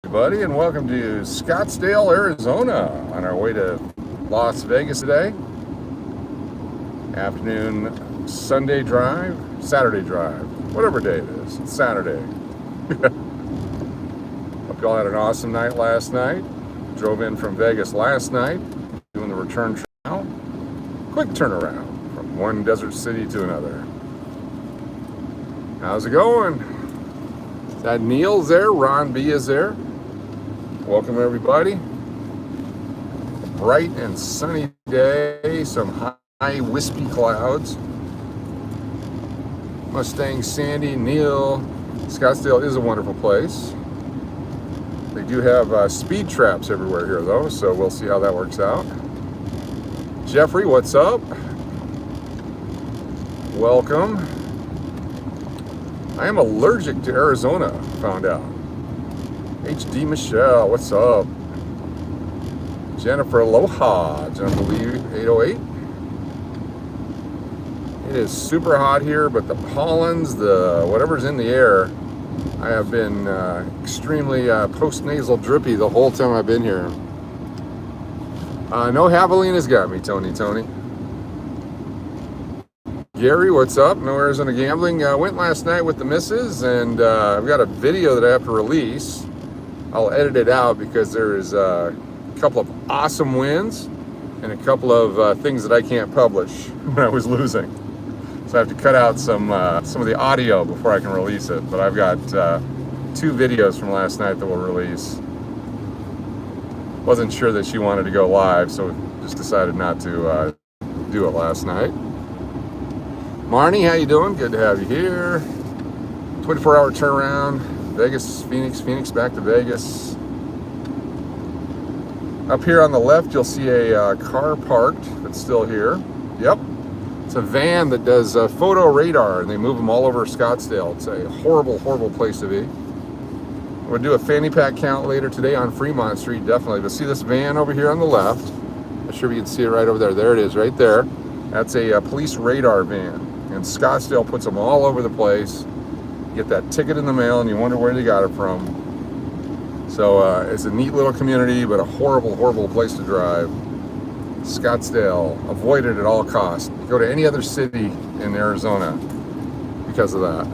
Everybody, and welcome to Scottsdale, Arizona, on our way to Las Vegas today. Afternoon Sunday drive, Saturday drive, whatever day it is. It's Saturday. Hope y'all had an awesome night last night. Drove in from Vegas last night, doing the return trip now. Quick turnaround from one desert city to another. How's it going? Is that Neil's there? Ron B is there. Welcome everybody. A bright and sunny day, some high wispy clouds. Mustang, Sandy, Neil. Scottsdale is a wonderful place. They do have speed traps everywhere here though, so we'll see how that works out. Jeffrey, what's up? Welcome. I am allergic to Arizona, found out. HD Michelle, what's up? Jennifer, aloha. Jennifer Lee, 808. It is super hot here, but the pollens, whatever's in the air, I have been extremely post-nasal drippy the whole time I've been here. No Javelina's got me, Tony. Gary, what's up? No Arizona Gambling. Went last night with the missus, and I've got a video that I have to release. I'll edit it out because there is a couple of awesome wins and a couple of things that I can't publish when I was losing. So I have to cut out some of the audio before I can release it. But I've got 2 videos from last night that we'll release. Wasn't sure that she wanted to go live, so just decided not to do it last night. Marnie, how you doing? Good to have you here. 24-hour turnaround. Vegas, Phoenix, back to Vegas. Up here on the left, you'll see a car parked that's still here. Yep. It's a van that does photo radar, and they move them all over Scottsdale. It's a horrible, horrible place to be. We'll do a fanny pack count later today on Fremont Street, definitely. But see this van over here on the left? I'm sure you can see it right over there. There it is, right there. That's a police radar van. And Scottsdale puts them all over the place. You get that ticket in the mail and you wonder where they got it from. So it's a neat little community, but a horrible, horrible place to drive. Scottsdale, avoid it at all costs. Go to any other city in Arizona because of that.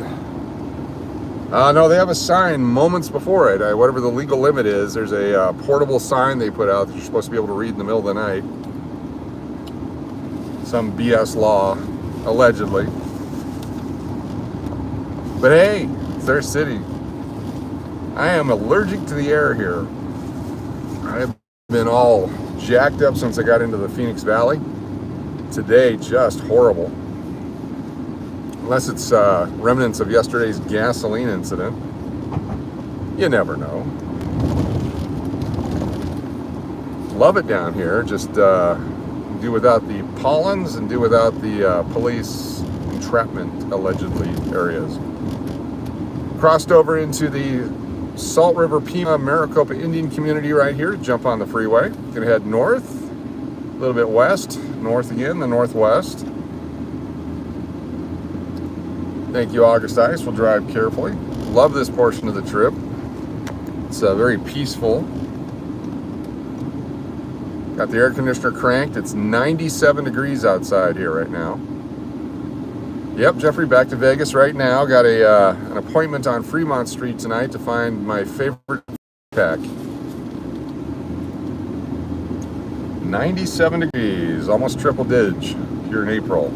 No, they have a sign moments before it. Whatever the legal limit is, there's a portable sign they put out that you're supposed to be able to read in the middle of the night. Some BS law, allegedly. But hey, it's their city. I am allergic to the air here. I've been all jacked up since I got into the Phoenix Valley. Today, just horrible. Unless it's remnants of yesterday's gasoline incident. You never know. Love it down here. Just do without the pollens and do without the police entrapment, allegedly, areas. Crossed over into the Salt River Pima Maricopa Indian community right here. Jump on the freeway. Gonna head north, a little bit west, north again, the northwest. Thank you, August Ice. We'll drive carefully. Love this portion of the trip. It's very peaceful. Got the air conditioner cranked. It's 97 degrees outside here right now. Yep, Jeffrey, back to Vegas right now. Got an appointment on Fremont Street tonight to find my favorite pack. 97 degrees, almost triple dig here in April.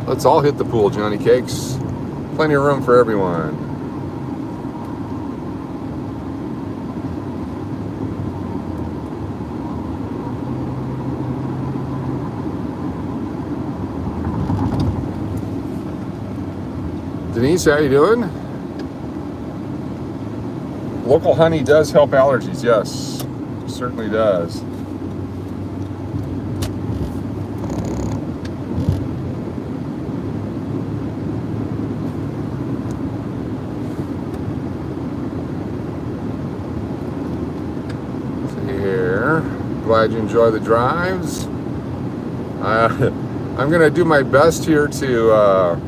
Let's all hit the pool, Johnny Cakes. Plenty of room for everyone. Denise, how you doing? Local honey does help allergies, yes. It certainly does. Glad you enjoy the drives. I'm gonna do my best here to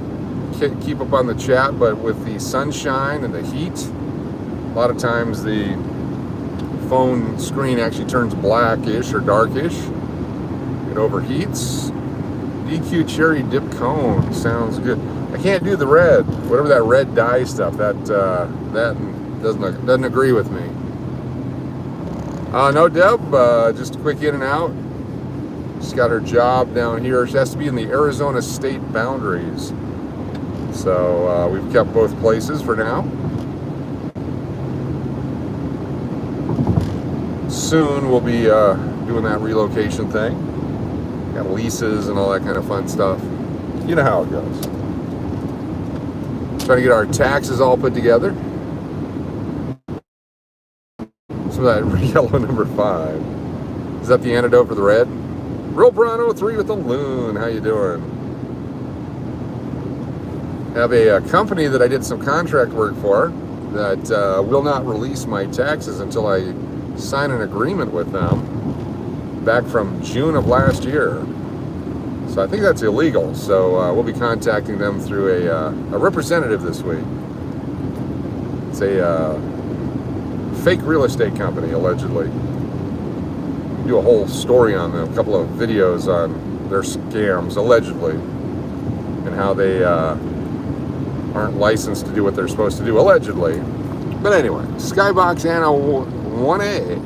keep up on the chat, but with the sunshine and the heat, a lot of times the phone screen actually turns blackish or darkish. It overheats. DQ cherry dip cone sounds good. I can't do the red, whatever that red dye stuff. That doesn't agree with me. No, Deb. Just a quick in and out. She's got her job down here. She has to be in the Arizona state boundaries. So we've kept both places for now. Soon we'll be doing that relocation thing. Got leases and all that kind of fun stuff. You know how it goes. Trying to get our taxes all put together. So that yellow number 5. Is that the antidote for the red? Real Brano 3 with the loon. How you doing? Have a company that I did some contract work for that will not release my taxes until I sign an agreement with them back from June of last year. So I think that's illegal. So we'll be contacting them through a representative this week. It's a fake real estate company, allegedly. Do a whole story on them, a couple of videos on their scams, allegedly, and how they aren't licensed to do what they're supposed to do, allegedly. But anyway, Skybox Anna 1A.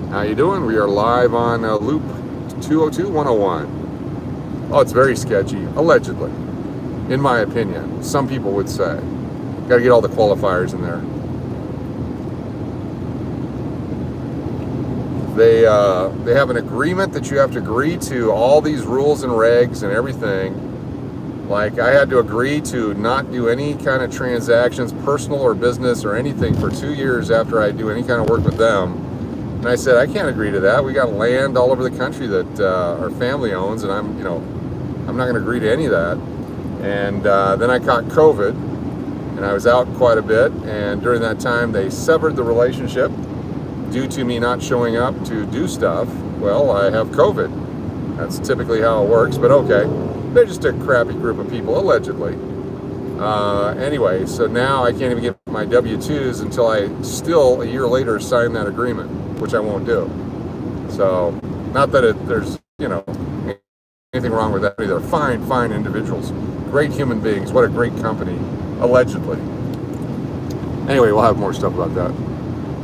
How you doing? We are live on Loop 202-101. Oh, it's very sketchy, allegedly, in my opinion. Some people would say. Got to get all the qualifiers in there. They have an agreement that you have to agree to all these rules and regs and everything. Like, I had to agree to not do any kind of transactions, personal or business or anything, for 2 years after I do any kind of work with them. And I said, I can't agree to that. We got land all over the country that our family owns, and I'm not going to agree to any of that. And then I caught COVID, and I was out quite a bit. And during that time, they severed the relationship due to me not showing up to do stuff. Well, I have COVID. That's typically how it works, but okay. They're just a crappy group of people, allegedly. Anyway, so now I can't even get my W-2s until I still, a year later, sign that agreement, which I won't do. So, not that there's, anything wrong with that. They're fine individuals. Great human beings. What a great company, allegedly. Anyway, we'll have more stuff about that.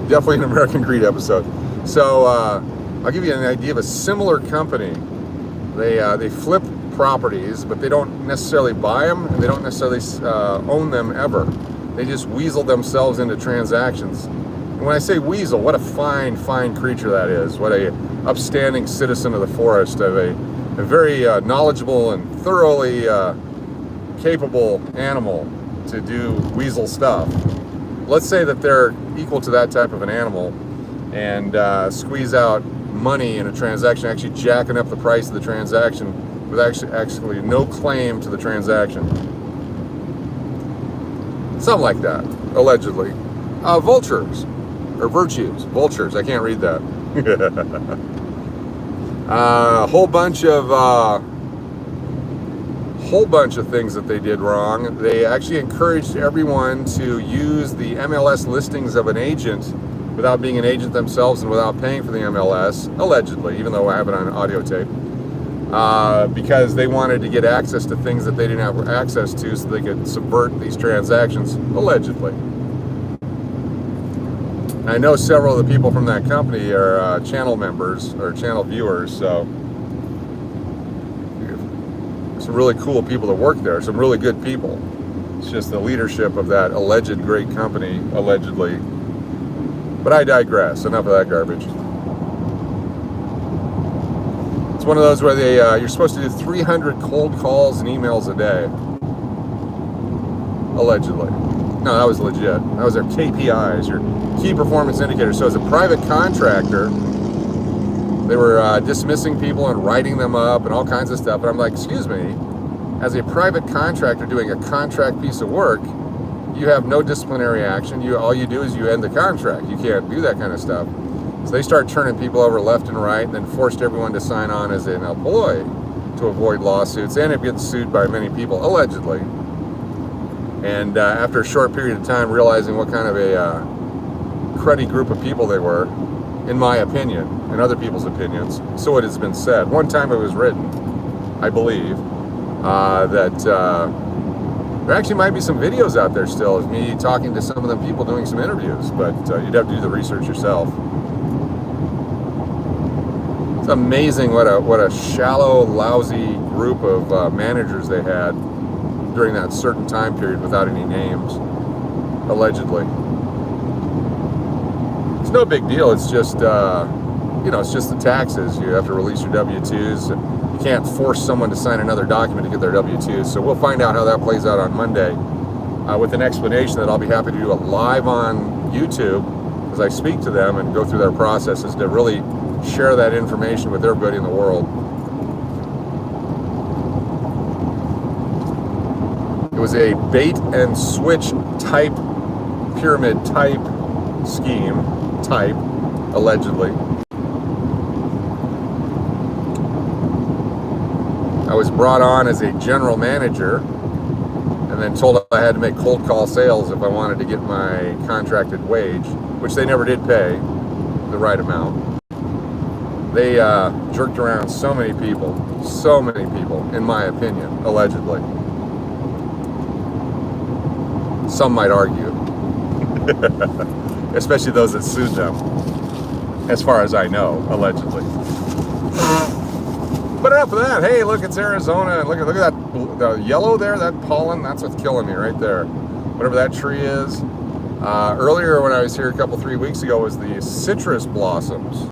Definitely an American Greed episode. So, I'll give you an idea of a similar company. They flip properties, but they don't necessarily buy them, and they don't necessarily own them ever. They just weasel themselves into transactions. And when I say weasel, what a fine creature that is. What a upstanding citizen of the forest, of a very knowledgeable and thoroughly capable animal to do weasel stuff. Let's say that they're equal to that type of an animal and squeeze out money in a transaction, actually jacking up the price of the transaction with actually no claim to the transaction. Something like that, allegedly. Vultures, or virtues, vultures, I can't read that. A whole bunch of things that they did wrong. They actually encouraged everyone to use the MLS listings of an agent without being an agent themselves and without paying for the MLS, allegedly, even though I have it on audio tape. Because they wanted to get access to things that they didn't have access to so they could subvert these transactions, allegedly. I know several of the people from that company are channel members or channel viewers, so some really cool people that work there, some really good people. It's just the leadership of that alleged great company, allegedly. But I digress, enough of that garbage. It's one of those where you're supposed to do 300 cold calls and emails a day. Allegedly. No, that was legit. That was their KPIs, your key performance indicators. So as a private contractor, they were dismissing people and writing them up and all kinds of stuff. But I'm like, excuse me, as a private contractor doing a contract piece of work, you have no disciplinary action. All you do is you end the contract. You can't do that kind of stuff. So they start turning people over left and right and then forced everyone to sign on as an employee. to avoid lawsuits, and it gets sued by many people, allegedly. And after a short period of time, realizing what kind of a cruddy group of people they were, in my opinion, and other people's opinions, so it has been said. One time it was written, I believe, that there actually might be some videos out there still of me talking to some of them people doing some interviews, but you'd have to do the research yourself. It's amazing what a shallow, lousy group of managers they had during that certain time period without any names, allegedly. It's no big deal. It's just, you know, it's just the taxes. You have to release your W-2s. You can't force someone to sign another document to get their W-2s. So we'll find out how that plays out on Monday with an explanation that I'll be happy to do it live on YouTube as I speak to them and go through their processes to really share that information with everybody in the world. It was a bait and switch type, pyramid type scheme, allegedly. I was brought on as a general manager and then told I had to make cold call sales if I wanted to get my contracted wage, which they never did pay the right amount. They jerked around so many people, in my opinion, allegedly. Some might argue, especially those that sued them, as far as I know, allegedly. But enough of that. Hey, look, it's Arizona, and look at that, the yellow there, that pollen, that's what's killing me right there. Whatever that tree is. Earlier when I was here 3 weeks ago was the citrus blossoms.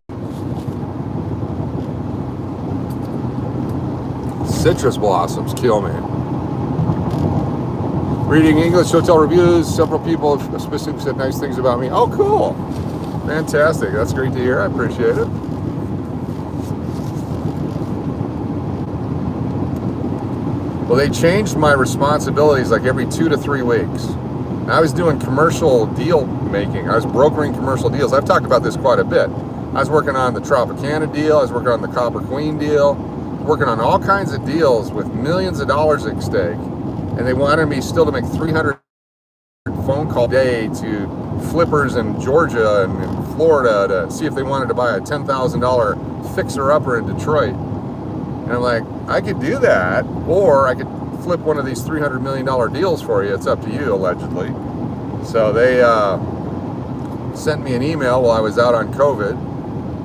Citrus blossoms kill me. Reading English hotel reviews, several people have specifically said nice things about me. Oh, cool. Fantastic. That's great to hear. I appreciate it. Well, they changed my responsibilities like every 2 to 3 weeks. I was doing commercial deal making. I was brokering commercial deals. I've talked about this quite a bit. I was working on the Tropicana deal. I was working on the Copper Queen deal. Working on all kinds of deals with millions of dollars at stake. And they wanted me still to make 300 phone calls a day to flippers in Georgia and in Florida to see if they wanted to buy a $10,000 fixer-upper in Detroit. And I'm like, I could do that, or I could flip one of these $300 million deals for you. It's up to you, allegedly. So they sent me an email while I was out on COVID,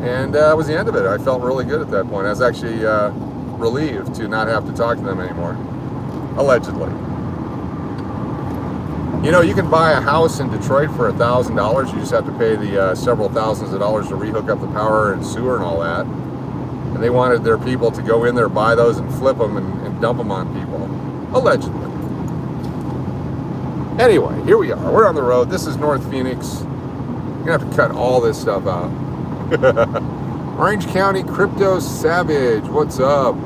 and that was the end of it. I felt really good at that point. I was actually relieved to not have to talk to them anymore, allegedly. You know, you can buy a house in Detroit for $1,000. You just have to pay the several thousands of dollars to rehook up the power and sewer and all that. And they wanted their people to go in there, buy those, and flip them and dump them on people, allegedly. Anyway, here we are. We're on the road. This is North Phoenix. You're gonna have to cut all this stuff out. Orange County Crypto Savage, what's up?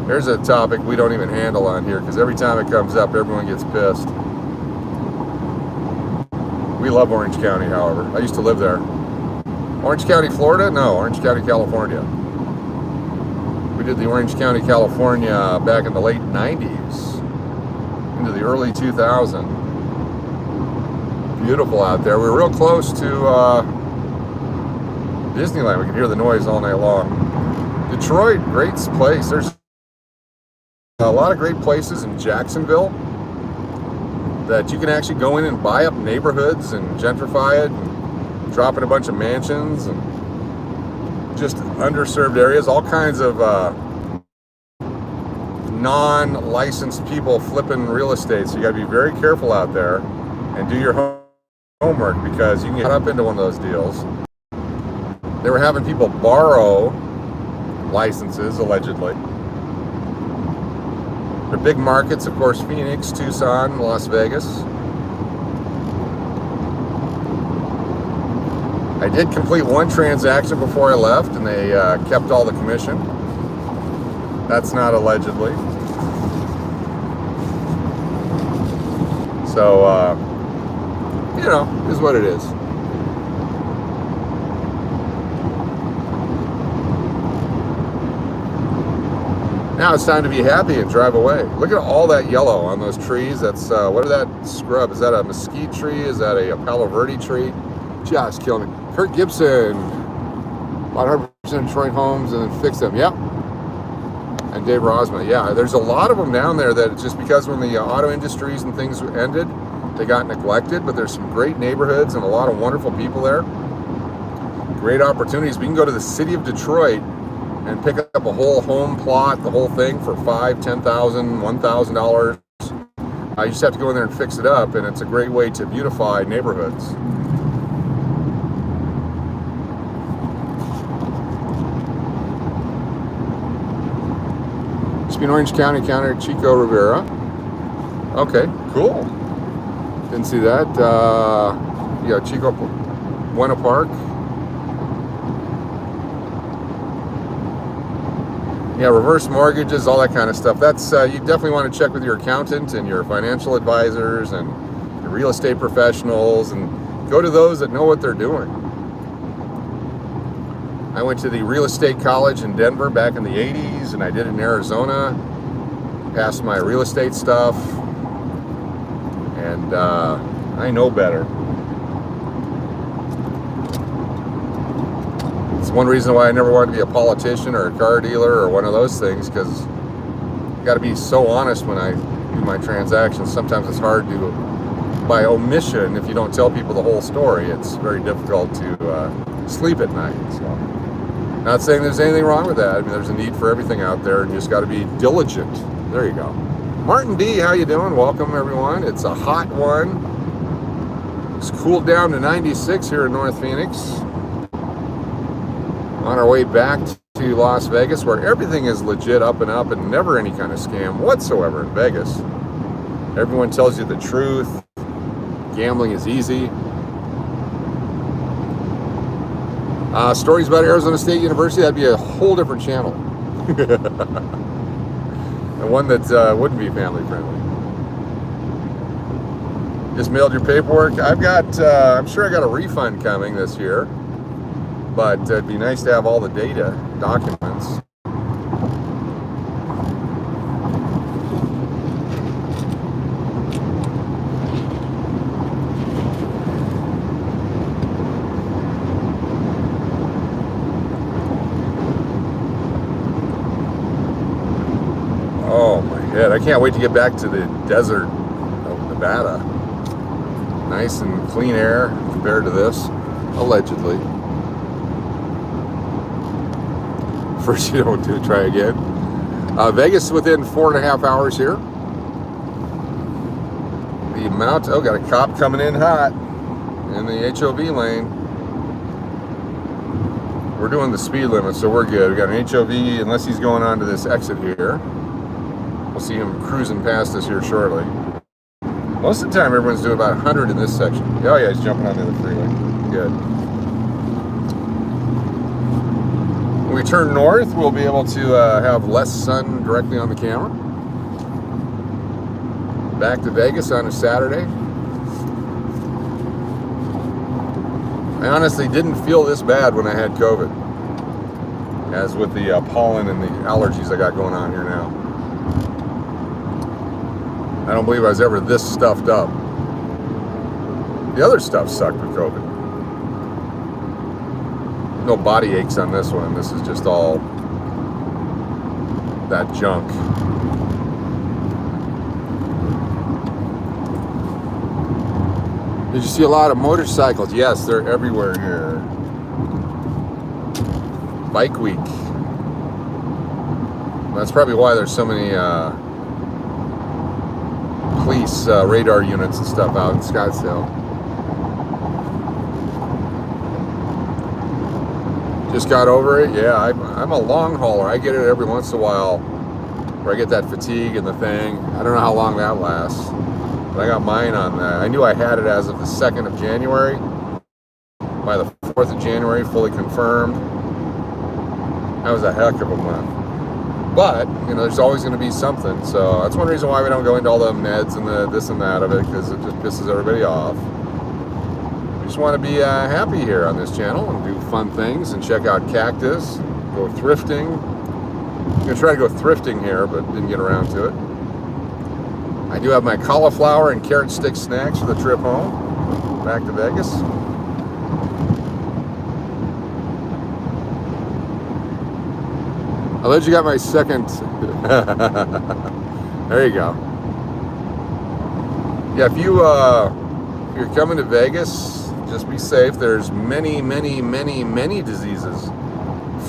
There's a topic we don't even handle on here because every time it comes up, everyone gets pissed. We love Orange County, however. I used to live there. Orange County, Florida? No, Orange County, California. We did the Orange County, California back in the late 90s into the early 2000s. Beautiful out there. We were real close to Disneyland. We could hear the noise all night long. Detroit, great place. There's a lot of great places in Jacksonville that you can actually go in and buy up neighborhoods and gentrify it and drop in a bunch of mansions and just underserved areas. All kinds of non-licensed people flipping real estate. So you got to be very careful out there and do your homework because you can get up into one of those deals. They were having people borrow licenses, allegedly. The big markets, of course, Phoenix, Tucson, Las Vegas. I did complete one transaction before I left, and they kept all the commission. That's not allegedly. So, you know, is what it is. Now it's time to be happy and drive away. Look at all that yellow on those trees. That's, what is that scrub? Is that a mesquite tree? Is that a Palo Verde tree? Just killing me. Kurt Gibson, about 100% Detroit homes and then fix them. Yep. And Dave Rosma. Yeah, there's a lot of them down there that just because when the auto industries and things ended, they got neglected, but there's some great neighborhoods and a lot of wonderful people there. Great opportunities. We can go to the city of Detroit and pick up a whole home plot, the whole thing for $5,000, $10,000, $1,000. You just have to go in there and fix it up, and it's a great way to beautify neighborhoods. In Orange County, Chico Rivera. Okay, cool. Didn't see that. Yeah, Chico Buena Park. Yeah, reverse mortgages, all that kind of stuff. That's you definitely want to check with your accountant and your financial advisors and your real estate professionals, and go to those that know what they're doing. I went to the real estate college in Denver back in the 80s, and I did it in Arizona. Passed my real estate stuff, and I know better. It's one reason why I never wanted to be a politician or a car dealer or one of those things, because you got to be so honest when I do my transactions. Sometimes it's hard to, by omission, if you don't tell people the whole story, it's very difficult to sleep at night. So. Not saying there's anything wrong with that. I mean, there's a need for everything out there, and you just got to be diligent. There you go. Martin D, how you doing? Welcome, everyone. It's a hot one. It's cooled down to 96 here in North Phoenix. On our way back to Las Vegas, where everything is legit, up and up, and never any kind of scam whatsoever in Vegas. Everyone tells you the truth. Gambling is easy. Stories about Arizona State University, that'd be a whole different channel. And one that wouldn't be family friendly. Just mailed your paperwork. I've got, I'm sure I got a refund coming this year, but it'd be nice to have all the data, documents. I can't wait to get back to the desert of Nevada. Nice and clean air compared to this, allegedly. First you don't do it, try again. Vegas within 4.5 hours here. The amount, oh, got a cop coming in hot in the HOV lane. We're doing the speed limit, so we're good. We got an HOV, unless he's going on to this exit here. We'll see him cruising past us here shortly. Most of the time, everyone's doing about 100 in this section. Oh yeah, he's jumping onto the freeway. Good. When we turn north, we'll be able to have less sun directly on the camera. Back to Vegas on a Saturday. I honestly didn't feel this bad when I had COVID, as with the pollen and the allergies I got going on here now. I don't believe I was ever this stuffed up. The other stuff sucked with COVID. No body aches on this one. This is just all that junk. Did you see a lot of motorcycles? Yes, they're everywhere here. Bike week. That's probably why there's so many police radar units and stuff out in Scottsdale. Just got over it. Yeah, I'm a long hauler. I get it every once in a while where I get that fatigue and the thing. I don't know how long that lasts, but I got mine on that. I knew I had it as of the 2nd of January. By the 4th of January, fully confirmed. That was a heck of a month. But, you know, there's always going to be something. So that's one reason why we don't go into all the meds and the this and that of it, because it just pisses everybody off. We just want to be happy here on this channel and do fun things and check out cactus, go thrifting, I'm gonna try to go thrifting here, but didn't get around to it. I do have my cauliflower and carrot stick snacks for the trip home, back to Vegas. I'll let you got my second. There you go. Yeah, if you're coming to Vegas, just be safe. There's many diseases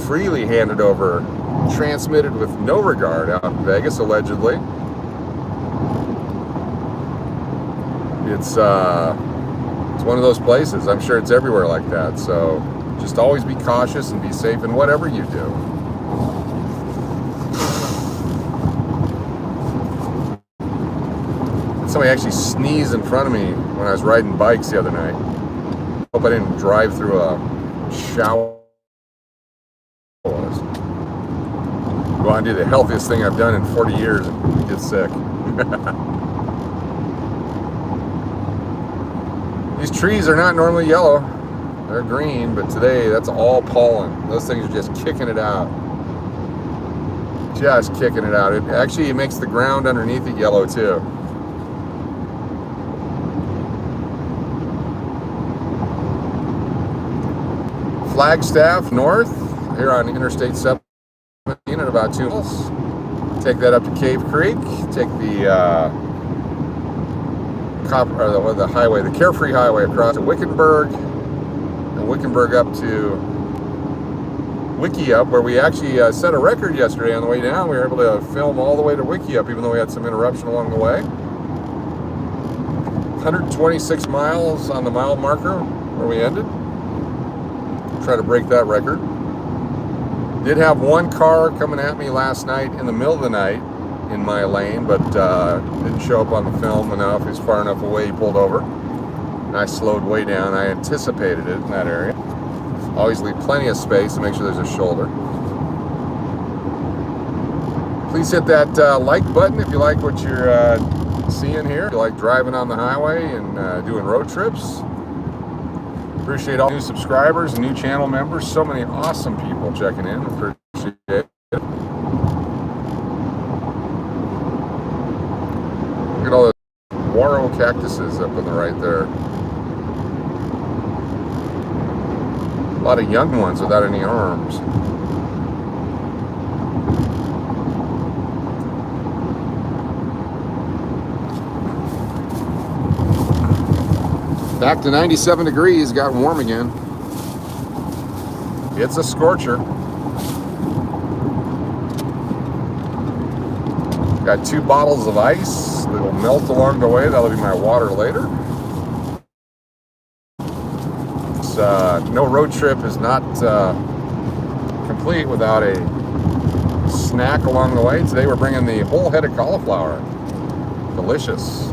freely handed over, transmitted with no regard out in Vegas, allegedly. It's one of those places. I'm sure it's everywhere like that. So just always be cautious and be safe in whatever you do. Somebody actually sneezed in front of me when I was riding bikes the other night. Hope I didn't drive through a shower. Go out and do the healthiest thing I've done in 40 years and get sick. These trees are not normally yellow. They're green, but today that's all pollen. Those things are just kicking it out. Just kicking it out. It actually makes the ground underneath it yellow too. Flagstaff North, here on Interstate 17 at about 2 miles. Take that up to Cave Creek. Take the the highway, the Carefree Highway across to Wickenburg, and Wickenburg up to Wickiup, where we actually set a record yesterday on the way down. We were able to film all the way to Wickiup, even though we had some interruption along the way. 126 miles on the mile marker where we ended. Try to break that record. Did have one car coming at me last night in the middle of the night in my lane, but didn't show up on the film enough. He was far enough away, he pulled over. And I slowed way down. I anticipated it in that area. Always leave plenty of space to make sure there's a shoulder. Please hit that like button if you like what you're seeing here. If you like driving on the highway and doing road trips. Appreciate all new subscribers and new channel members. So many awesome people checking in. Appreciate it. Look at all the Waro cactuses up on the right there. A lot of young ones without any arms. Back to 97 degrees, got warm again. It's a scorcher. Got 2 bottles of ice that will melt along the way. That'll be my water later. It's, no road trip is not complete without a snack along the way. Today we're bringing the whole head of cauliflower. Delicious.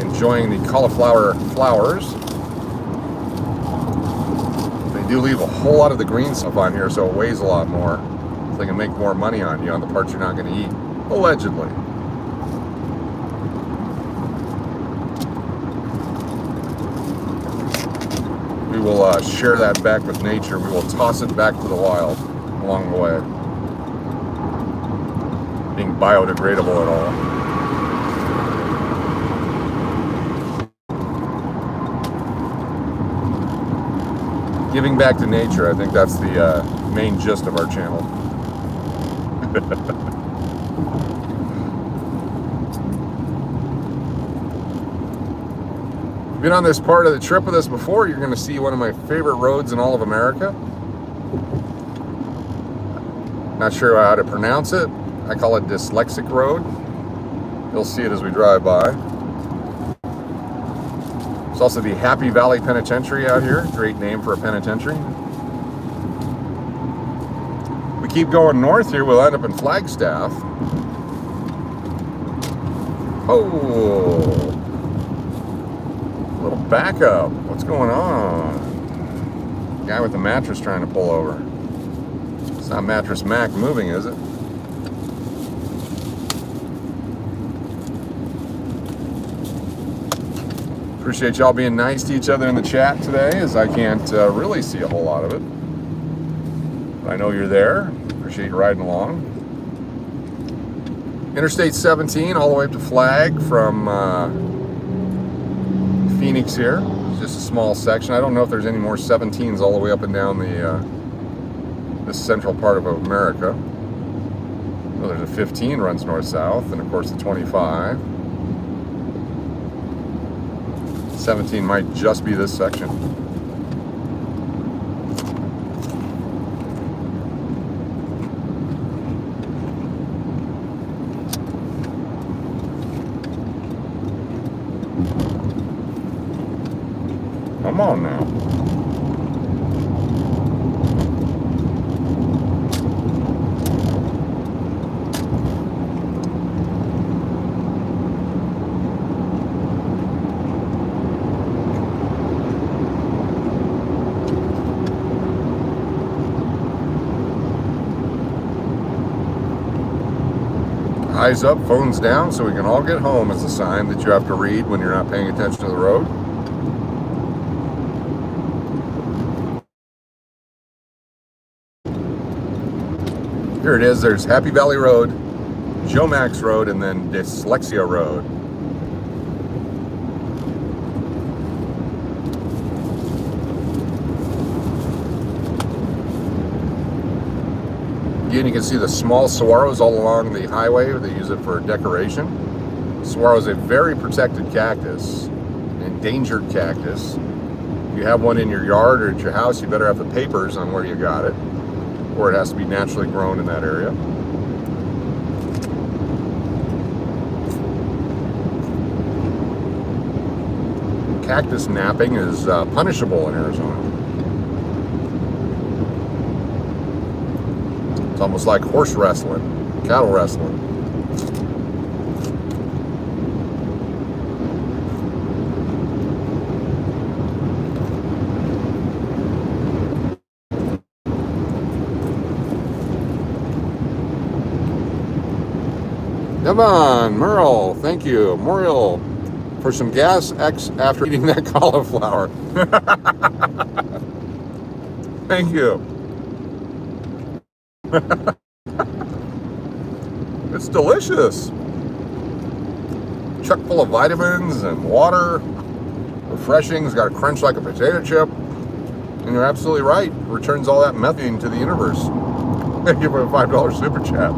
Enjoying the cauliflower flowers. They do leave a whole lot of the green stuff on here, so it weighs a lot more. So they can make more money on you on the parts you're not going to eat, allegedly. We will share that back with nature. We will toss it back to the wild along the way. Being biodegradable at all. Giving back to nature, I think that's the main gist of our channel. If you've been on this part of the trip with us before, you're going to see one of my favorite roads in all of America. Not sure how to pronounce it. I call it Dyslexic Road. You'll see it as we drive by. There's also the Happy Valley Penitentiary out here. Great name for a penitentiary. We keep going north here, we'll end up in Flagstaff. Oh, a little backup. What's going on? Guy with the mattress trying to pull over. It's not Mattress Mac moving, is it? Appreciate y'all being nice to each other in the chat today, as I can't really see a whole lot of it. I know you're there. Appreciate you riding along. Interstate 17 all the way up to Flag from Phoenix here. It's just a small section. I don't know if there's any more 17s all the way up and down the central part of America. Well, there's a 15 runs north-south, and of course the 25. 17 might just be this section. Come on now. Eyes up, phones down, so we can all get home is a sign that you have to read when you're not paying attention to the road. Here it is. There's Happy Valley Road, Joe Max Road, and then Dyslexia Road. Again, you can see the small saguaros all along the highway. They use it for decoration. Saguaro is a very protected cactus, endangered cactus. If you have one in your yard or at your house, you better have the papers on where you got it, or it has to be naturally grown in that area. Cactus napping is punishable in Arizona. It's almost like horse wrestling, cattle wrestling. Come on, Merle, thank you, Muriel, for some gas X after eating that cauliflower. Thank you. It's delicious. Chock full of vitamins and water. Refreshing. It's got a crunch like a potato chip. And you're absolutely right. It returns all that methane to the universe. Thank you for a $5 super chat.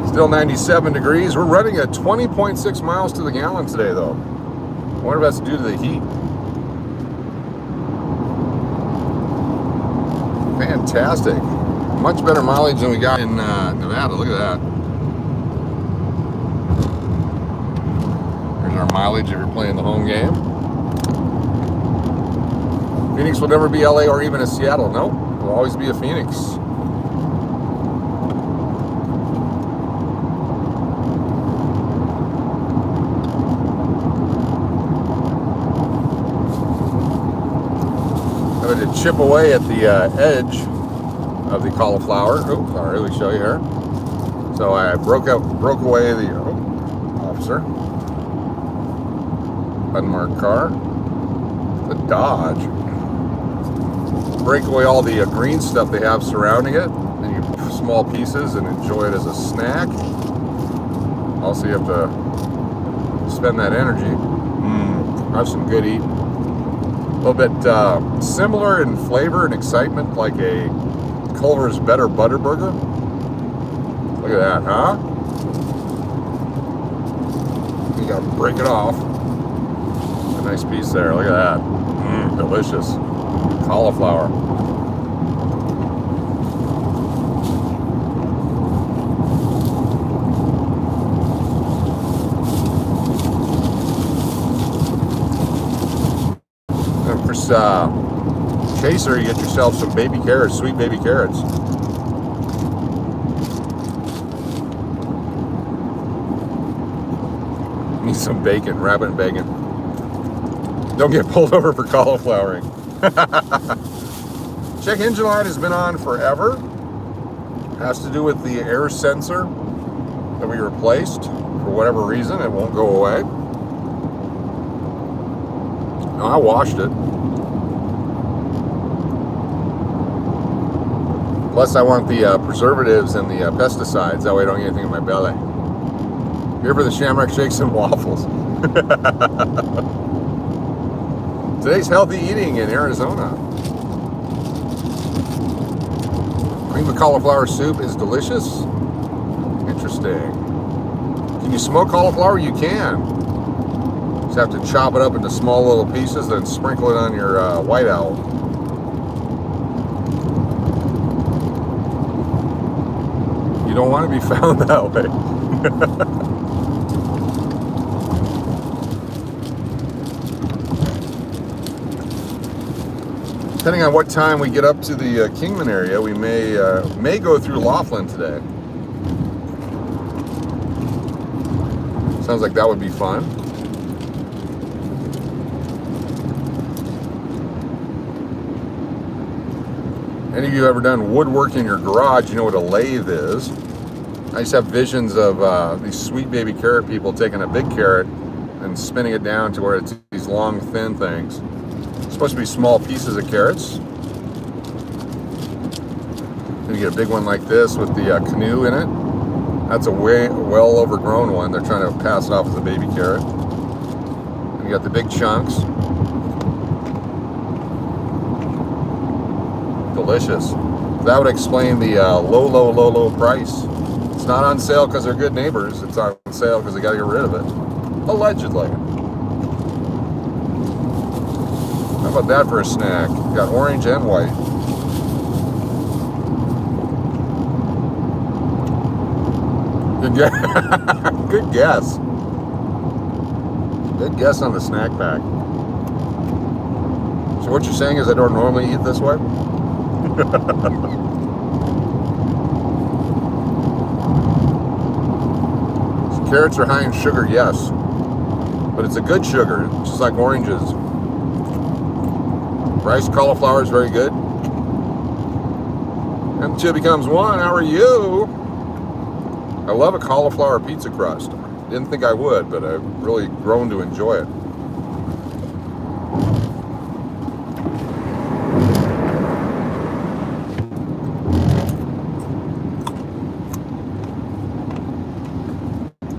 Still 97 degrees. We're running at 20.6 miles to the gallon today, though. I wonder if that's due to the heat. Fantastic. Much better mileage than we got in Nevada. Look at that. Here's our mileage if you're playing the home game. Phoenix will never be LA or even a Seattle. No, it will always be a Phoenix. I'm going to chip away at the edge of the cauliflower. Oh, sorry, let me show you here. So I broke away the officer. Unmarked car. The Dodge. Break away all the green stuff they have surrounding it, and you small pieces and enjoy it as a snack. Also, you have to spend that energy. Have some good eating. A little bit similar in flavor and excitement, like a Culver's Better Butter Burger. Look at that, huh? You gotta break it off. A nice piece there. Look at that. Delicious. Cauliflower. Chaser, you get yourself some baby carrots, sweet baby carrots. Need some bacon, rabbit and bacon. Don't get pulled over for cauliflowering. Check engine light has been on forever. Has to do with the air sensor that we replaced. For whatever reason, it won't go away. No, I washed it. Plus, I want the preservatives and the pesticides. That way I don't get anything in my belly. Here for the Shamrock Shakes and Waffles. Today's healthy eating in Arizona. Cream of cauliflower soup is delicious. Interesting. Can you smoke cauliflower? You can. Just have to chop it up into small little pieces, then sprinkle it on your white owl. You don't want to be found that way. Depending on what time we get up to the Kingman area, we may go through Laughlin today. Sounds like that would be fun. Any of you ever done woodwork in your garage, you know what a lathe is. I used to have visions of these sweet baby carrot people taking a big carrot and spinning it down to where it's these long, thin things. It's supposed to be small pieces of carrots. Then you get a big one like this with the canoe in it. That's a well overgrown one. They're trying to pass it off as a baby carrot. And you got the big chunks. Delicious. That would explain the low price. It's not on sale because they're good neighbors. It's on sale because they got to get rid of it. Allegedly. How about that for a snack? Got orange and white. Good guess. Good guess. Good guess on the snack pack. So what you're saying is I don't normally eat this way? Carrots are high in sugar, yes. But it's a good sugar, just like oranges. Rice cauliflower is very good. And 2 becomes 1. How are you? I love a cauliflower pizza crust. Didn't think I would, but I've really grown to enjoy it.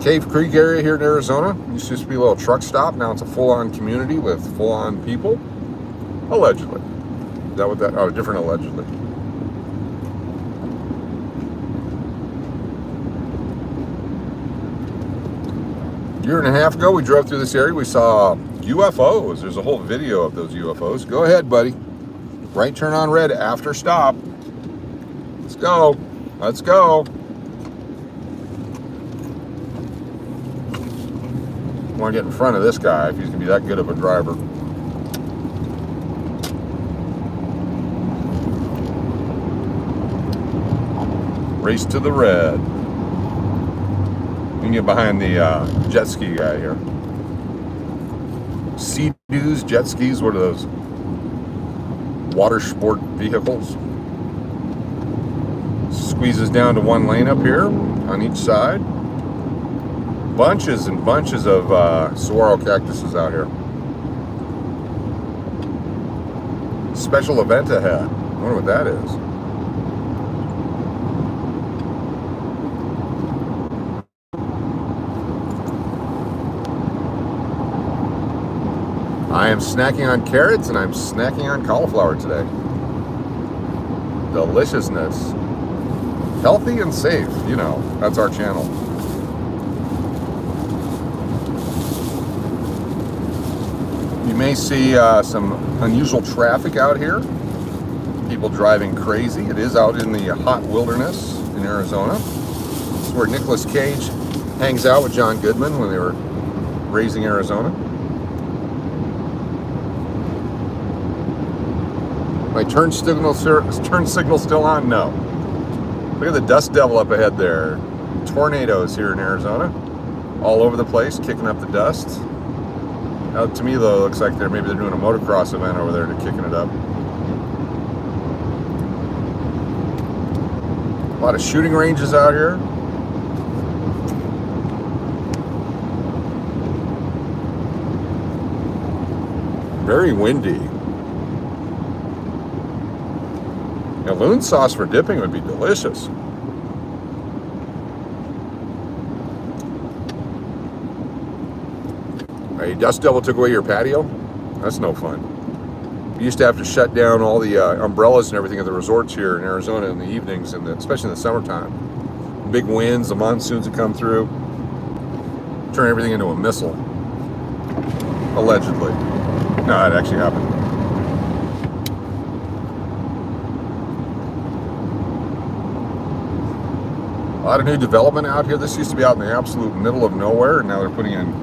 Cave Creek area here in Arizona. Used to be a little truck stop. Now it's a full-on community with full-on people. Allegedly. Is that what that? Oh, different allegedly. A year and a half ago, we drove through this area. We saw UFOs. There's a whole video of those UFOs. Go ahead, buddy. Right turn on red after stop. Let's go. Let's go. I want to get in front of this guy if he's going to be that good of a driver. Race to the red. You can get behind the jet ski guy here. Sea-Doos, jet skis, what are those? Water sport vehicles. Squeezes down to 1 lane up here on each side. Bunches and bunches of saguaro cactuses out here. Special event ahead. I wonder what that is. I am snacking on carrots and I'm snacking on cauliflower today. Deliciousness. Healthy and safe, you know, that's our channel. You may see some unusual traffic out here. People driving crazy. It is out in the hot wilderness in Arizona. It's where Nicolas Cage hangs out with John Goodman when they were raising Arizona. My turn signal still on? No. Look at the dust devil up ahead there. Tornadoes here in Arizona. All over the place, kicking up the dust. Now, to me, though, it looks like maybe they're doing a motocross event over there to kicking it up. A lot of shooting ranges out here. Very windy. Now, loon sauce for dipping would be delicious. A dust devil took away your patio? That's no fun. We used to have to shut down all the umbrellas and everything at the resorts here in Arizona in the evenings, and especially in the summertime. Big winds, the monsoons would come through, turn everything into a missile. Allegedly. No, it actually happened. A lot of new development out here. This used to be out in the absolute middle of nowhere, and now they're putting in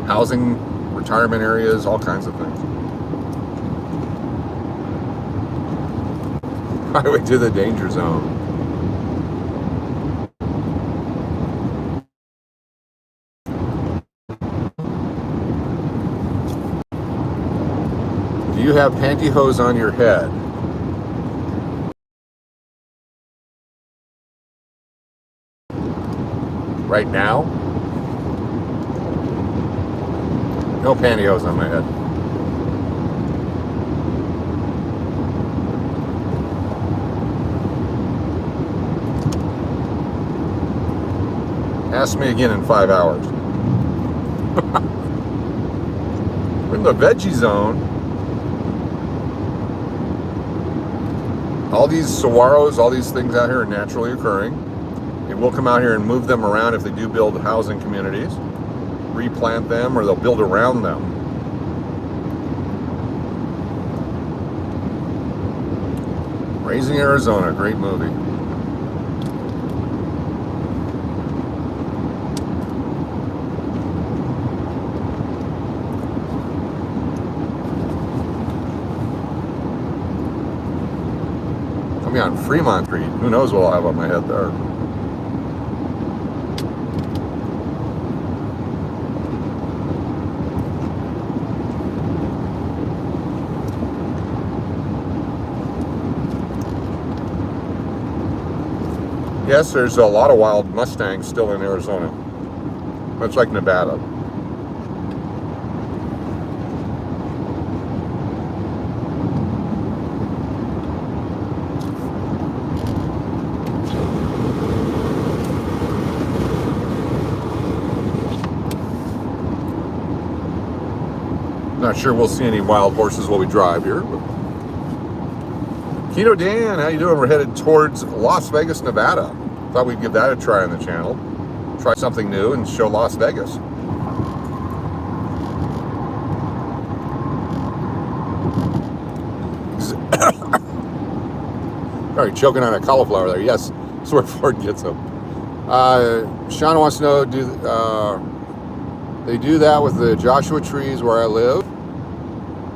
housing, retirement areas, all kinds of things. Highway to the danger zone. Do you have pantyhose on your head? Right now? No pantyhose on my head. Ask me again in 5 hours. We're in the veggie zone. All these saguaros, all these things out here are naturally occurring. And we'll come out here and move them around if they do build housing communities, replant them, or they'll build around them. Raising Arizona, great movie. On Fremont Street. Who knows what I'll have on my head there. Yes, there's a lot of wild Mustangs still in Arizona. Much like Nevada. Not sure we'll see any wild horses while we drive here. But Keno Dan, how you doing? We're headed towards Las Vegas, Nevada. Thought we'd give that a try on the channel. Try something new and show Las Vegas. Sorry, choking on a cauliflower there. Yes, that's where Ford gets them. Sean wants to know, do they do that with the Joshua trees where I live?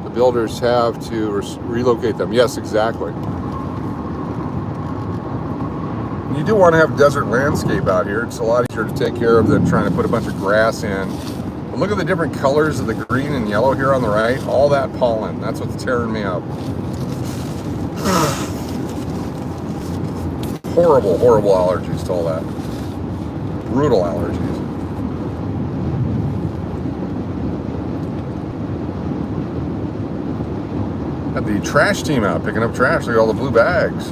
The builders have to relocate them. Yes, exactly. You do want to have desert landscape out here. It's a lot easier to take care of than trying to put a bunch of grass in. But look at the different colors of the green and yellow here on the right. All that pollen. That's what's tearing me up. Horrible, horrible allergies to all that. Brutal allergies. Had the trash team out picking up trash. Look at all the blue bags.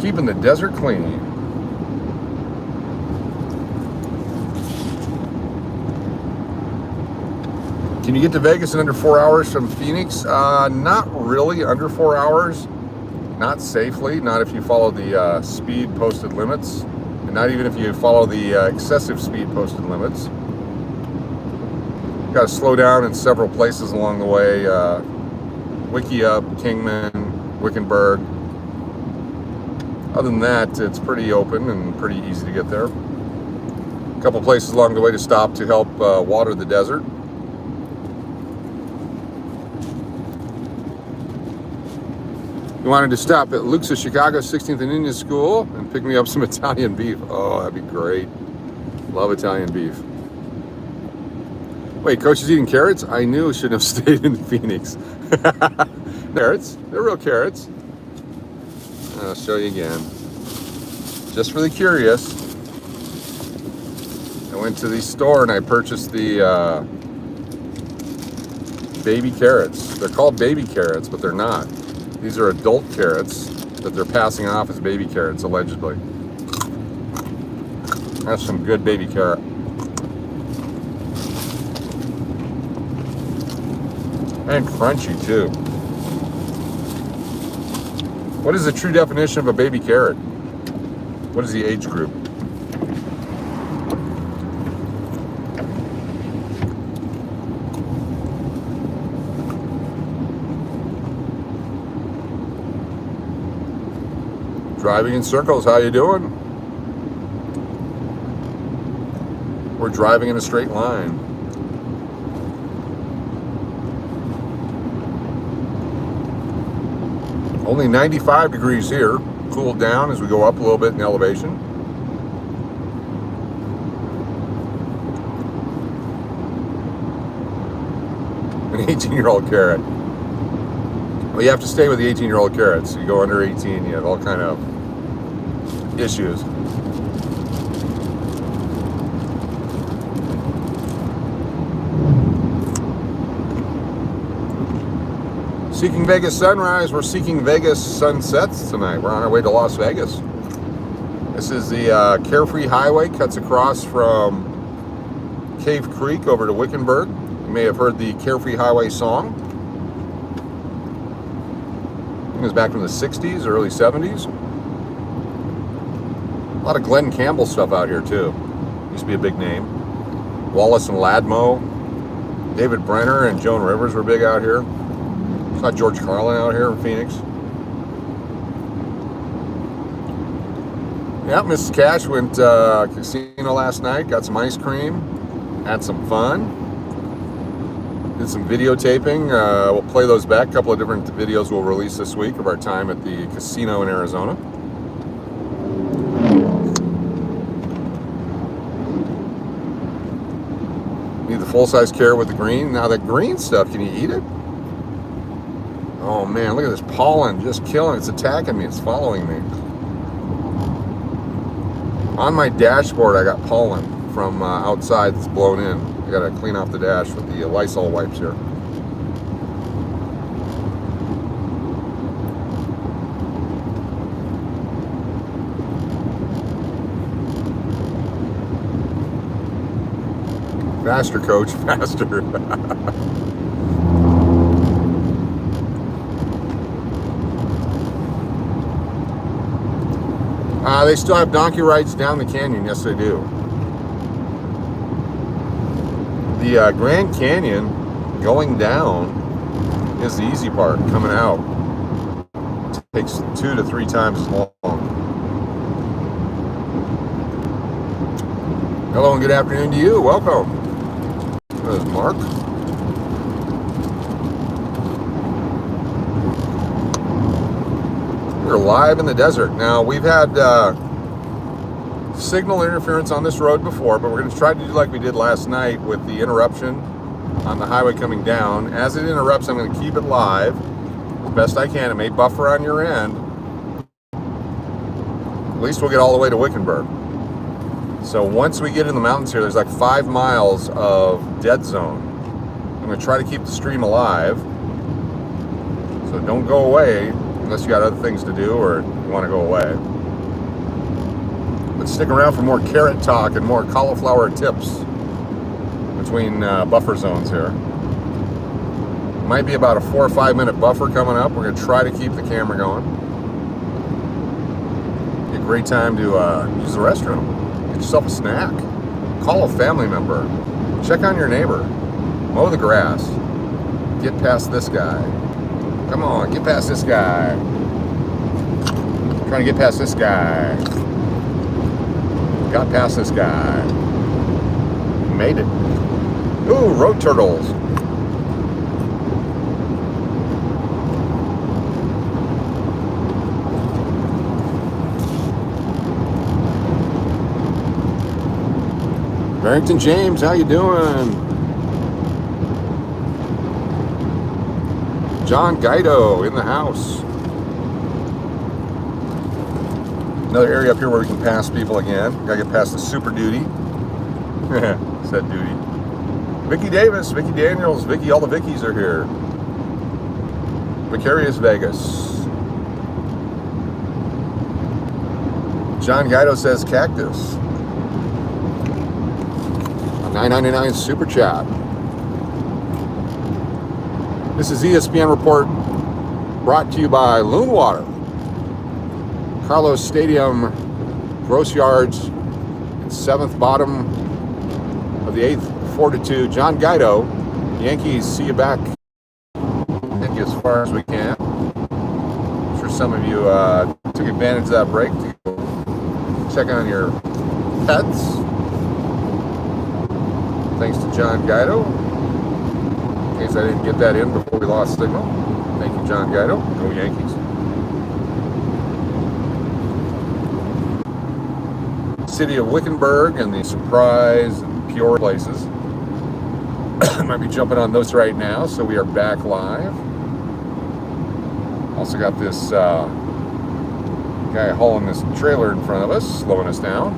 Keeping the desert clean. Can you get to Vegas in under 4 hours from Phoenix? Not really under 4 hours. Not safely. Not if you follow the speed posted limits. And not even if you follow the excessive speed posted limits. Got to slow down in several places along the way. Wickiup, Kingman, Wickenburg. Other than that, it's pretty open and pretty easy to get there. A couple places along the way to stop to help water the desert. You wanted to stop at Luke's of Chicago 16th and Indian School and pick me up some Italian beef. Oh, that'd be great. Love Italian beef. Wait, Coach is eating carrots? I knew I shouldn't have stayed in Phoenix. Carrots, they're real carrots. I'll show you again. Just for the curious, I went to the store and I purchased the baby carrots. They're called baby carrots, but they're not. These are adult carrots that they're passing off as baby carrots, allegedly. That's some good baby carrot. And crunchy too. What is the true definition of a baby carrot? What is the age group? Driving in circles, how you doing? We're driving in a straight line. Only 95 degrees here. Cooled down as we go up a little bit in elevation. An 18-year-old carrot. Well, you have to stay with the 18-year-old carrots. You go under 18, you have all kind of issues. Seeking Vegas sunrise, we're seeking Vegas sunsets tonight. We're on our way to Las Vegas. This is the Carefree Highway, cuts across from Cave Creek over to Wickenburg. You may have heard the Carefree Highway song. It was back from the 60s, early 70s. A lot of Glenn Campbell stuff out here too. Used to be a big name. Wallace and Ladmo. David Brenner and Joan Rivers were big out here. Saw George Carlin out here in Phoenix. Yeah, Mrs. Cash went casino last night, got some ice cream, had some fun. Did some videotaping. We'll play those back. A couple of different videos we'll release this week of our time at the casino in Arizona. Need the full-size carrot with the green. Now that green stuff, can you eat it? Oh man, look at this pollen just killing. It's attacking me. It's following me. On my dashboard, I got pollen from outside that's blown in. I gotta clean off the dash with the Lysol wipes here. Faster, coach, faster. They still have donkey rides down the canyon. Yes, they do. The Grand Canyon going down is the easy part. Coming out takes 2 to 3 times as long. Hello and good afternoon to you. Welcome. There's Mark. We're live in the desert. Now, we've had signal interference on this road before, but we're going to try to do like we did last night with the interruption on the highway coming down. As it interrupts, I'm going to keep it live as best I can. It may buffer on your end. At least we'll get all the way to Wickenburg. So once we get in the mountains here, there's like 5 miles of dead zone. I'm going to try to keep the stream alive. So don't go away unless you got other things to do or you want to go away. But stick around for more carrot talk and more cauliflower tips between buffer zones here. Might be about a 4 or 5 minute buffer coming up. We're going to try to keep the camera going. Be a great time to use the restroom. Get yourself a snack. Call a family member. Check on your neighbor. Mow the grass. Get past this guy. Come on, get past this guy. Trying to get past this guy. Got past this guy. Made it. Ooh, road turtles. Barrington James, how you doing? John Guido in the house. Another area up here where we can pass people again. Gotta get past the Super Duty. Said Duty. Vicky Davis, Vicky Daniels, Vicky, all the Vickies are here. VicariousVegas. John Guido says cactus. $9.99 super chat. This is ESPN Report brought to you by Loon Water. Carlos Stadium, gross yards, in 7th, bottom of the 8th, 4-2. John Guido, Yankees, see you back. As far as we can. I'm sure some of you took advantage of that break to go check on your pets. Thanks to John Guido. In case I didn't get that in before we lost signal. Thank you, John Guido. Go Yankees. City of Wickenburg and the Surprise and Peoria places. Might be jumping on those right now, so we are back live. Also got this guy hauling this trailer in front of us, slowing us down.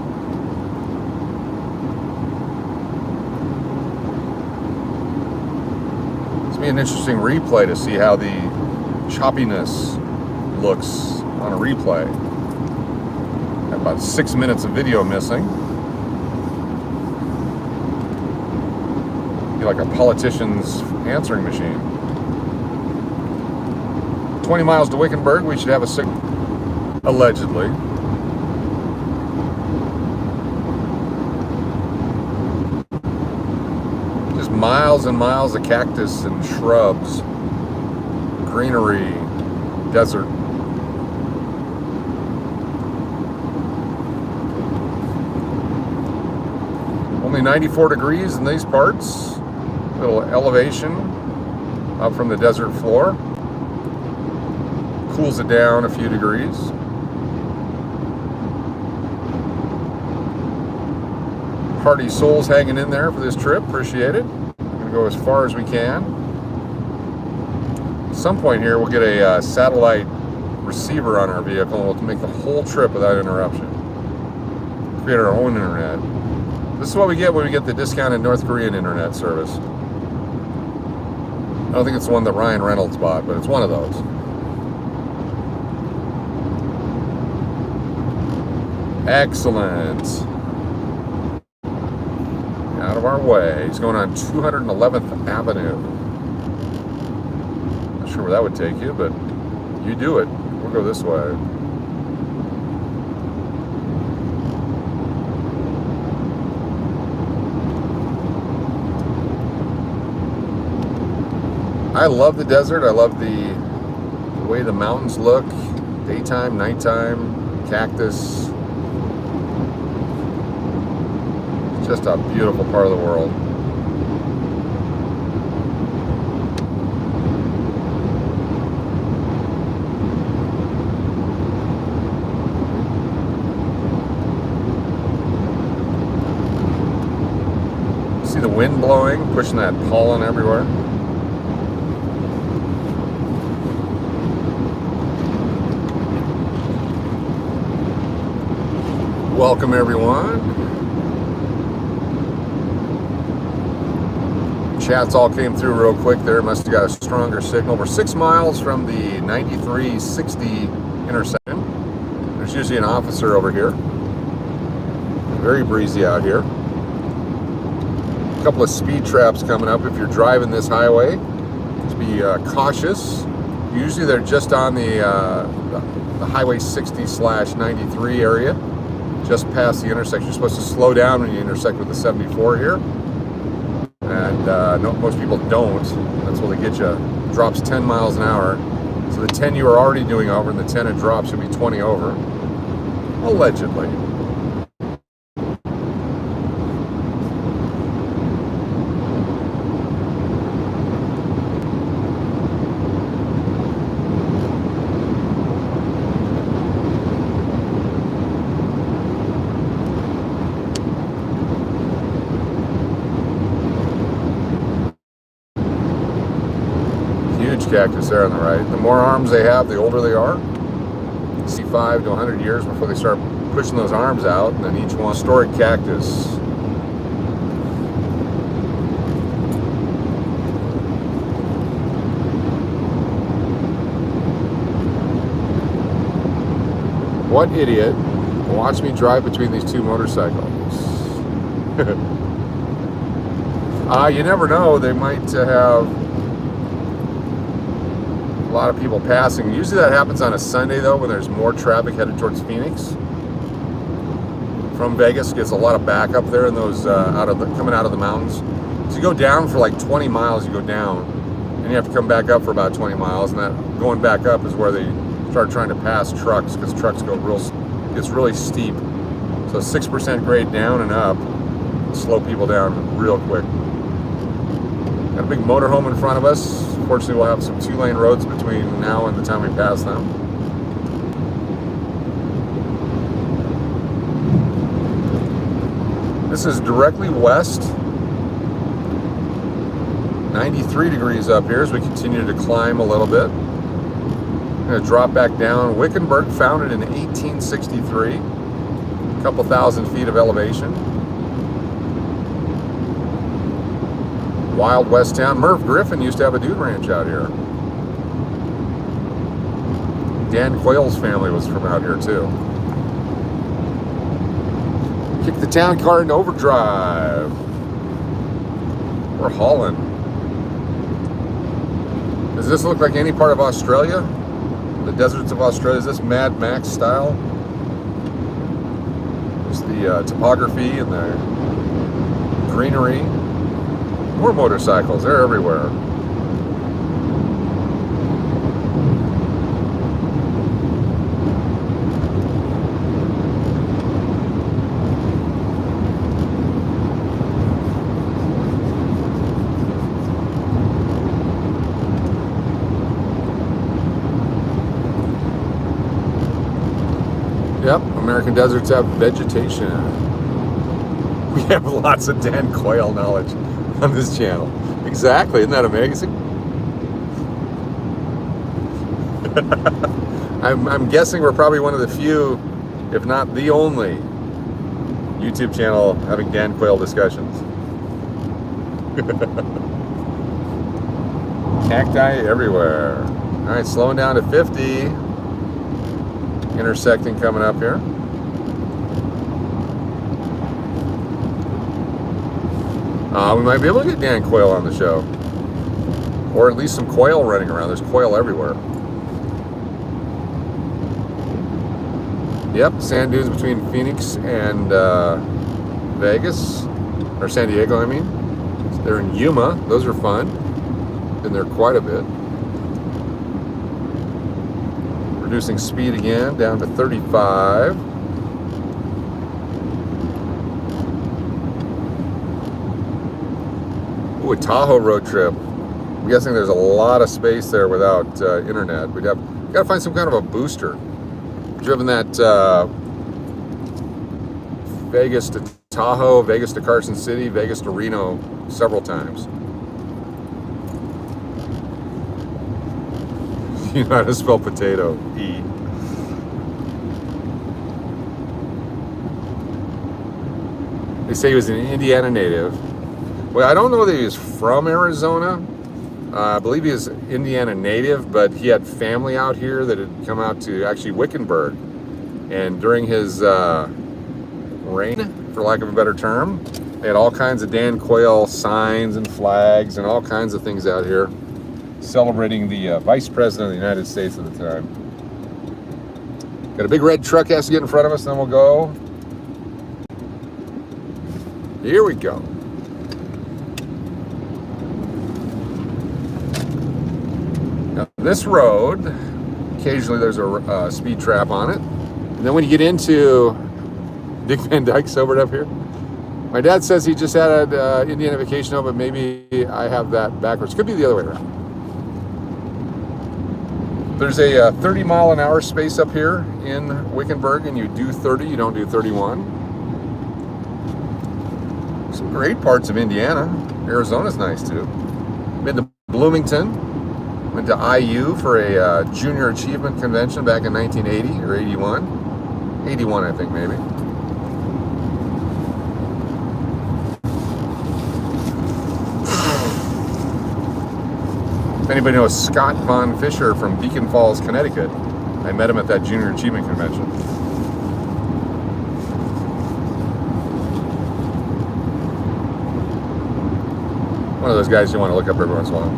It's be an interesting replay to see how the choppiness looks on a replay. Got about 6 minutes of video missing. Be like a politician's answering machine. 20 miles to Wickenburg, we should have a signal. Allegedly. Just miles and miles of cactus and shrubs, greenery, desert. Only 94 degrees in these parts. A little elevation up from the desert floor. Cools it down a few degrees. Hearty souls hanging in there for this trip. Appreciate it. We're going to go as far as we can. At some point here, we'll get a satellite receiver on our vehicle and we'll make the whole trip without interruption. Create our own internet. This is what we get when we get the discounted North Korean internet service. I don't think it's the one that Ryan Reynolds bought, but it's one of those. Excellent. Out of our way. He's going on 211th Avenue. Not sure where that would take you, but you do it. We'll go this way. I love the desert. I love the way the mountains look. Daytime, nighttime, cactus. Just a beautiful part of the world. See the wind blowing, pushing that pollen everywhere. Welcome everyone. Chats all came through real quick there. Must have got a stronger signal. We're 6 miles from the 9360 intersection. There's usually an officer over here. Very breezy out here. A couple of speed traps coming up if you're driving this highway. Just be cautious. Usually they're just on the Highway 60/93 area. Just past the intersection. You're supposed to slow down when you intersect with the 74 here. And no, most people don't. That's what they get you. Drops 10 miles an hour. So the 10 you were already doing over and the 10 it drops should be 20 over. Allegedly. Cactus there on the right. The more arms they have, the older they are. 65 to 100 years before they start pushing those arms out, and then each one historic cactus. What idiot watched me drive between these two motorcycles? You never know, they might have a lot of people passing. Usually that happens on a Sunday though, when there's more traffic headed towards Phoenix. From Vegas, gets a lot of backup there in those coming out of the mountains. So you go down for like 20 miles, you go down, and you have to come back up for about 20 miles, and that going back up is where they start trying to pass trucks, because trucks go gets really steep. So 6% grade down and up, slow people down real quick. Got a big motorhome in front of us. Fortunately, we'll have some 2-lane roads between now and the time we pass them. This is directly west. 93 degrees up here as we continue to climb a little bit. I'm going to drop back down. Wickenburg, founded in 1863. A couple thousand feet of elevation. Wild West town. Merv Griffin used to have a dude ranch out here. Dan Quayle's family was from out here too. Kick the town car into overdrive. We're hauling. Does this look like any part of Australia? The deserts of Australia? Is this Mad Max style? Just the topography and the greenery. More motorcycles, they're everywhere. Yep, American deserts have vegetation. We have lots of Dan Quayle knowledge on this channel. Exactly, isn't that amazing? I'm guessing we're probably one of the few, if not the only, YouTube channel having Dan Quayle discussions. Cacti everywhere. All right, slowing down to 50. Intersecting coming up here. We might be able to get Dan Quayle on the show. Or at least some quail running around. There's quail everywhere. Yep, sand dunes between Phoenix and Vegas. Or San Diego, I mean. So they're in Yuma. Those are fun. Been there quite a bit. Reducing speed again, down to 35. Ooh, a Tahoe road trip. I'm guessing there's a lot of space there without internet. We gotta find some kind of a booster. Driven that Vegas to Tahoe, Vegas to Carson City, Vegas to Reno several times. You know how to spell potato. E. They say he was an Indiana native. Well, I don't know that he was from Arizona. I believe he is Indiana native, but he had family out here that had come out to actually Wickenburg. And during his reign, for lack of a better term, they had all kinds of Dan Quayle signs and flags and all kinds of things out here, celebrating the Vice President of the United States at the time. Got a big red truck has to get in front of us, then we'll go. Here we go. Now, this road, occasionally there's a speed trap on it. And then when you get into Dick Van Dyke's sobered up here. My dad says he just had an Indiana vacation home, but maybe I have that backwards. Could be the other way around. There's a 30 mile an hour space up here in Wickenburg, and you do 30, you don't do 31. Some great parts of Indiana. Arizona's nice too. Been to Bloomington. Went to IU for a junior achievement convention back in 1980 or 81. 81, I think, maybe. If anybody knows Scott Von Fisher from Beacon Falls, Connecticut, I met him at that junior achievement convention. One of those guys you want to look up every once in a while.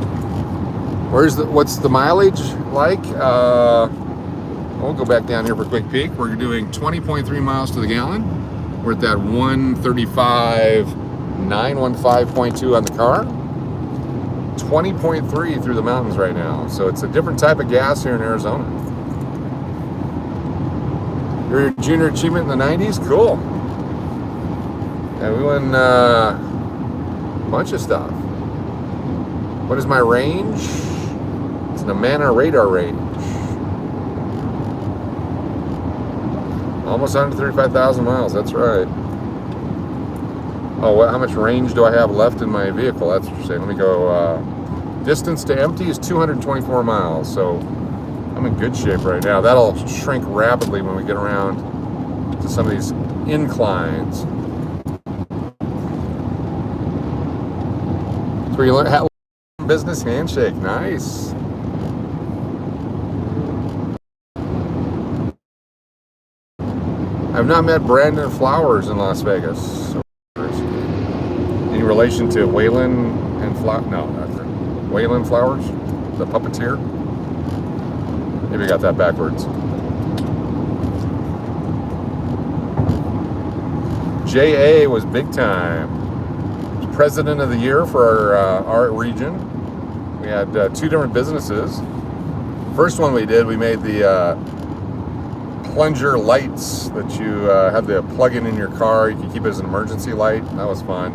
What's the mileage like? We'll go back down here for a quick peek. We're doing 20.3 miles to the gallon. We're at that 135.915.2 on the car. 20.3 through the mountains right now. So it's a different type of gas here in Arizona. Your junior achievement in the 90s? Cool. Yeah, we won a bunch of stuff. What is my range? It's an Amana radar range. Almost 135,000 miles, that's right. Oh, how much range do I have left in my vehicle? That's what you're saying. Let me go. Distance to empty is 224 miles, so I'm in good shape right now. That'll shrink rapidly when we get around to some of these inclines. So you learn business handshake. Nice. I've not met Brandon Flowers in Las Vegas. Any relation to Waylon and No, not Waylon Flowers, the puppeteer. Maybe I got that backwards. JA was big time. President of the year for our region. We had 2 different businesses. First one we did, we made the plunger lights that you have to plug in your car. You can keep it as an emergency light. That was fun.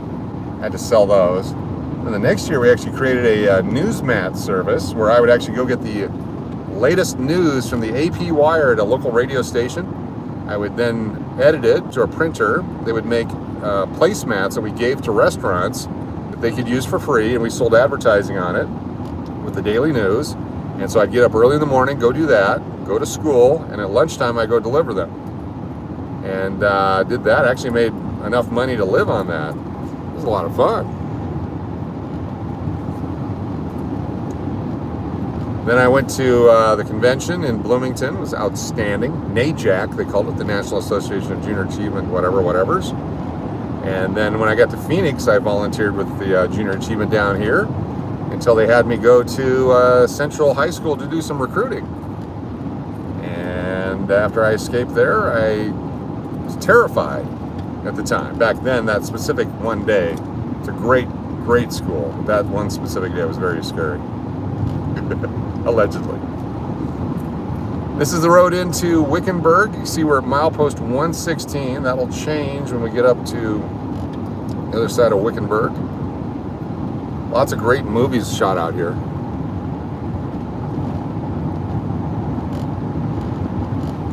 Had to sell those. And the next year we actually created a newsmat service where I would actually go get the latest news from the AP Wire at a local radio station. I would then edit it to a printer. They would make placemats that we gave to restaurants that they could use for free, and we sold advertising on it with the daily news. And so I'd get up early in the morning, go do that, go to school, and at lunchtime I go deliver them. And did that. Actually made enough money to live on that. It was a lot of fun. Then I went to the convention in Bloomington. It was outstanding. NAJAC, they called it, the National Association of Junior Achievement whatevers. And then when I got to Phoenix, I volunteered with the Junior Achievement down here until they had me go to Central High School to do some recruiting. And after I escaped there, I was terrified at the time. Back then, that specific one day, it's a great school. But that one specific day was very scary. Allegedly. This is the road into Wickenburg. You see we're at milepost 116. That'll change when we get up to the other side of Wickenburg. Lots of great movies shot out here.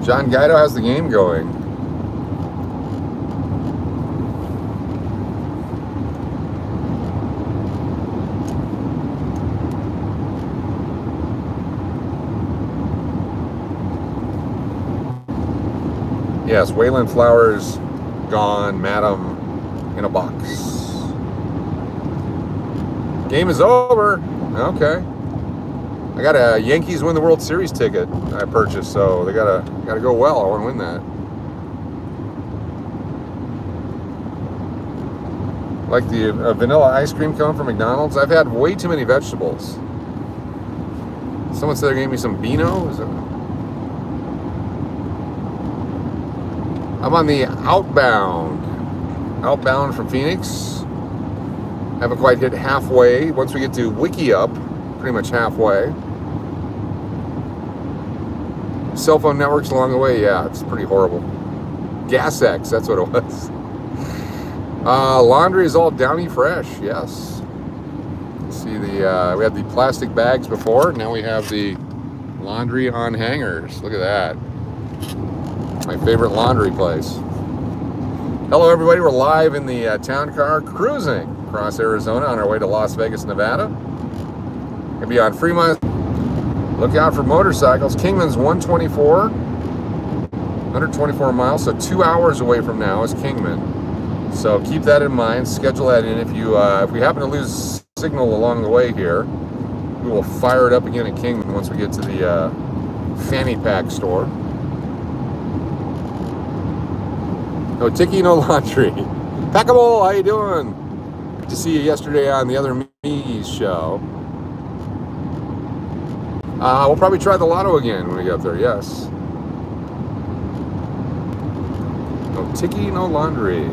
John Guido has the game going. Yes, Waylon Flowers gone, madam, in a box. Game is over. Okay. I got a Yankees win the World Series ticket I purchased, so they gotta go well. I want to win that. Like the vanilla ice cream cone from McDonald's. I've had way too many vegetables. Someone said they gave me some Beano. I'm on the outbound from Phoenix. Haven't quite hit halfway. Once we get to Wickiup, pretty much halfway. Cell phone networks along the way, yeah, it's pretty horrible. GasX, that's what it was. Laundry is all Downy Fresh, yes. See we had the plastic bags before. Now we have the laundry on hangers. Look at that. My favorite laundry place. Hello everybody, we're live in the town car cruising across Arizona on our way to Las Vegas, Nevada. Gonna be on Fremont. Look out for motorcycles. Kingman's 124 miles, so 2 hours away from now is Kingman. So keep that in mind. Schedule that in. If we happen to lose signal along the way here, we will fire it up again at Kingman once we get to the fanny pack store. No ticky, no laundry. Packable, how you doing? Good to see you yesterday on the Other Me's show. We'll probably try the lotto again when we get up there, yes. No ticky, no laundry.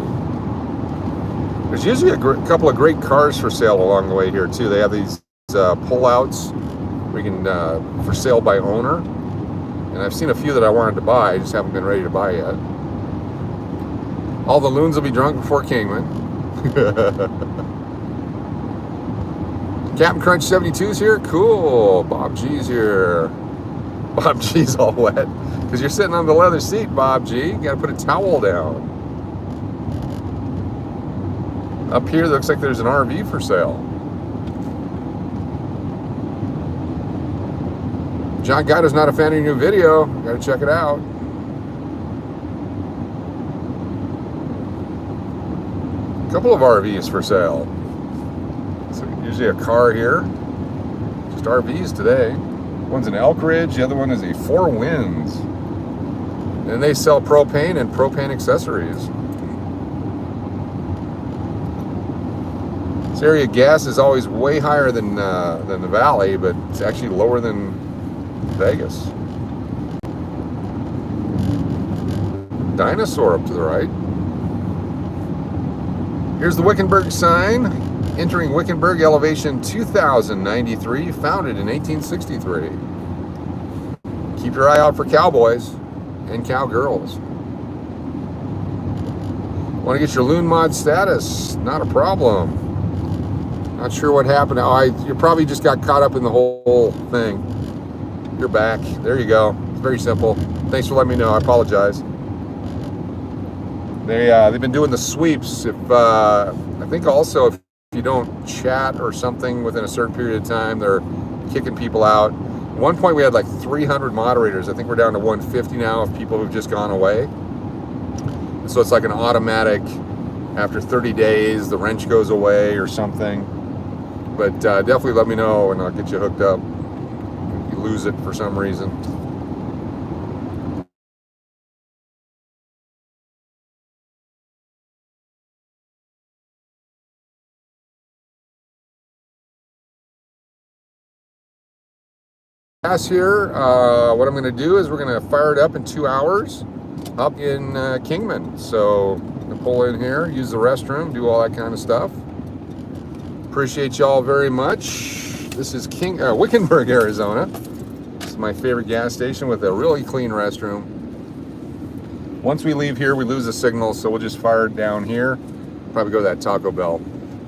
There's usually a couple of great cars for sale along the way here too. They have these pull-outs where you can for sale by owner. And I've seen a few that I wanted to buy, I just haven't been ready to buy yet. All the loons will be drunk before Kingman. Captain Crunch 72's here. Cool. Bob G's here. Bob G's all wet because you're sitting on the leather seat, Bob G. You gotta put a towel down. Up here looks like there's an RV for sale. John Guido's not a fan of your new video. Gotta check it out. A couple of RVs for sale. So usually a car here. Just RVs today. One's an Elk Ridge, the other one is a Four Winds. And they sell propane and propane accessories. This area gas is always way higher than the valley, but it's actually lower than Vegas. Dinosaur up to the right. Here's the Wickenburg sign. Entering Wickenburg, elevation 2093, founded in 1863. Keep your eye out for cowboys and cowgirls. Want to get your loon mod status? Not a problem. Not sure what happened. You probably just got caught up in the whole thing. You're back. There you go. It's very simple. Thanks for letting me know. I apologize. They've been doing the sweeps. I think also if you don't chat or something within a certain period of time, they're kicking people out. At one point we had like 300 moderators. I think we're down to 150 now of people who've just gone away. So it's like an automatic, after 30 days, the wrench goes away or something. But definitely let me know and I'll get you hooked up if you lose it for some reason. Here, what I'm going to do is we're going to fire it up in 2 hours up in Kingman. So I'm going to pull in here, use the restroom, do all that kind of stuff. Appreciate y'all very much. This is Wickenburg, Arizona. This is my favorite gas station with a really clean restroom. Once we leave here, we lose the signal, so we'll just fire it down here. Probably go to that Taco Bell.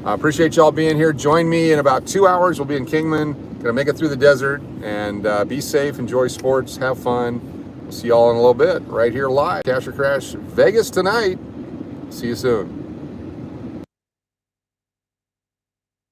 Appreciate y'all being here. Join me in about 2 hours. We'll be in Kingman. Gonna make it through the desert and be safe, enjoy sports, have fun. We'll see y'all in a little bit right here live. Cash or Crash Vegas tonight. See you soon.